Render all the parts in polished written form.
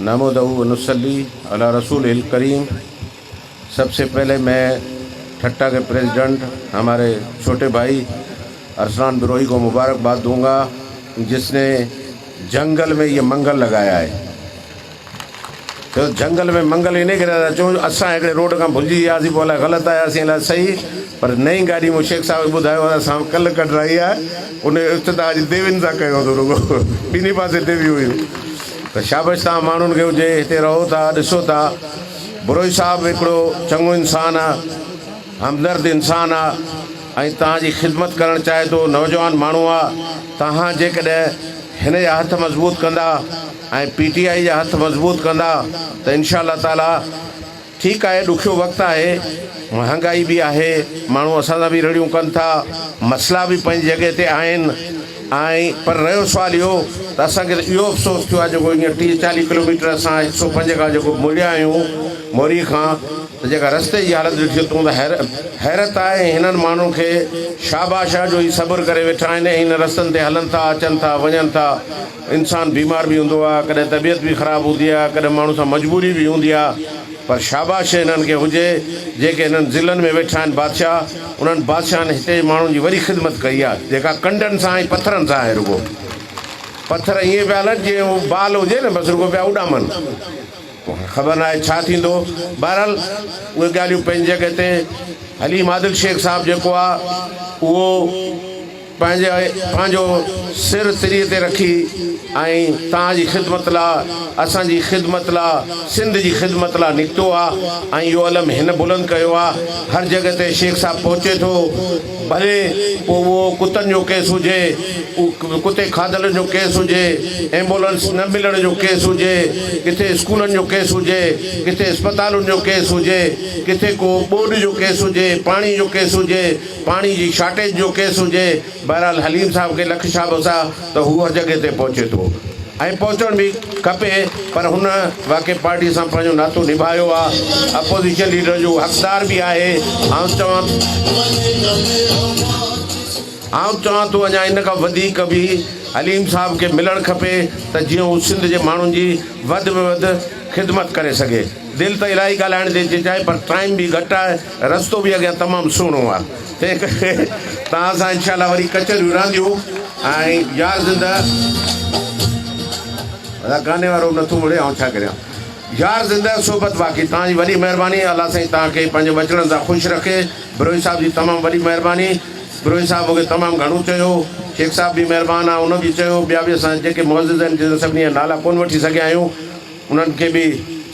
नहमदुहु व नुसल्ली अला रसूलिल करीम। सबसे पहले मैं ठट्टा के प्रेसिडेंट हमारे छोटे भाई अरसलान बिरोही को मुबारकबाद दूंगा, जिसने जंगल में ये मंगल लगाया है। तो जंगल में मंगल इन्हें गिरा चो असां हिकिड़े रोड खां भुलिजी वियासीं, पोइ अलाए ग़लति आयासीं अलाए सही, पर नई गाॾी मूं शेख साहब ॿुधायो असां कल्ह कढाई आहे, उन इफ़्तिताह अॼु देवियुनि सां कयो तो रुगो ॿिन्ही पासे देवियूं हुयूं। त शाबाश तव्हां माण्हुनि खे हुजे, हिते रहो था, ॾिसो था। बिरोही साहिबु हिकिड़ो चङो इंसानु आहे, हमदर्द इंसानु आहे ऐं तव्हांजी ख़िदमत करणु चाहे थो। नौजवान माण्हू आहे, तव्हां जेकॾहिं हिन जा हथ मज़बूत कंदा ऐं PTI जा हथ मज़बूत कंदा त इंशा अल्लाह ताला ठीकु आहे। ॾुखियो वक़्तु आहे, महांगाई बि आहे, माण्हू असां सां बि रड़ियूं कनि था, मसइला बि पंहिंजी जॻह ते आहिनि। पर रहियो सुवालु इहो त असांखे इहो अफ़सोस थियो आहे जेको हीअं 30-40 किलोमीटर असां 105 खां जेको मुड़िया आहियूं मोरी खां, त जेका रस्ते जी हालत ॾिठी तूं त हैरत आहे। हिननि माण्हुनि खे शाबाश आहे जो ही सब्र करे वेठा आहिनि, हिन रस्तनि ते हलनि था, अचनि था, वञनि था। इंसानु बीमार बि हूंदो आहे, कॾहिं तबियत बि ख़राबु हूंदी आहे, कॾहिं माण्हू सां मजबूरी बि हूंदी आहे, पर शाबाश हिननि खे हुजे जेके हिननि ज़िलनि में वेठा आहिनि बादशाह। उन्हनि बादशाहनि हिते माण्हुनि जी वरी ख़िदमत कई आहे, जेका कंडनि सां ऐं पथरनि सां आहे। रुगो पथर ईअं पिया हलनि जीअं उहो बाल हुजे न, बसि रुगो पिया उॾामनि, ख़बर न आहे छा थींदो। बहरहाल उहे ॻाल्हियूं पंहिंजी जॻह ते। हलीम आदिल शेख साहिबु जेको आहे उहो पंहिंजो सिर तिरीअ ते रखी ऐं तव्हांजी ख़िदमत लाइ, असांजी ख़िदमत लाइ, सिंध जी ख़िदमत लाइ निकितो आहे ऐं इहो अलम हिन बुलंद कयो आहे। हर जॻह ते शेख साहिबु पहुचे थो, भले पोइ उहो कुतनि जो केस हुजे, कुते खाधलनि जो केस हुजे, एम्बुलेंस न मिलण जो केस हुजे, किथे स्कूलनि जो केस हुजे, किथे अस्पतालुनि जो केस हुजे, किथे को ॿोॾि जो केस हुजे, पाणी जो केस हुजे, पाणी जी शार्टेज जो केस हुजे। बहरहाल हलीम साहिब खे लख शाबस आहे त हू हर जॻह ते पहुचे थो ऐं पहुचण बि खपे, पर हुन वाक़ई पार्टी सां पंहिंजो नातो निभायो आहे, अपोज़िशन लीडर जो हक़दार बि आहे। आउं चवां थो अञा इन खां वधीक बि हलीम साहिब खे मिलणु खपे त जीअं हू सिंध जे माण्हुनि जी वधि में वधि ख़िदमत करे सघे। दिलि त इलाही ॻाल्हाइण थी चाहे, पर टाइम बि घटि आहे, रस्तो बि अॻियां तमामु सुहिणो आहे। तंहिं करे तव्हां सां इनशा अल्लाह वरी कचरियूं रहंदियूं। ऐं यार ज़िंदा गाने वारो नथो मुड़े, ऐं छा करियां। यार ज़िंदा सोबत बाक़ी तव्हांजी वॾी महिरबानी। अलाह साईं तव्हांखे पंहिंजे वचननि सां ख़ुशि रखे। बिरोही साहिब जी तमामु वॾी महिरबानी। बिरोही साहिब मूंखे तमामु घणो चयो, शेख साहिब बि महिरबानी आहे, उन बि चयो, ॿिया बि असां जेके मुअज़्ज़िज़ आहिनि जिन सभिनी जा नाला कोन वठी सघिया आहियूं, उन्हनि खे बि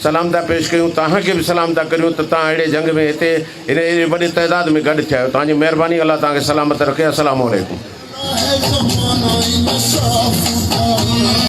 सलाम था पेश कयूं। तव्हांखे बि सलाम था करियूं त तव्हां अहिड़े जंग में हिते एॾे वॾे तइदाद में गॾु थिया आहियो। तव्हांजी महिरबानी, अलाह तव्हांखे सलामत रखे। अस्सलामु अलैकुम।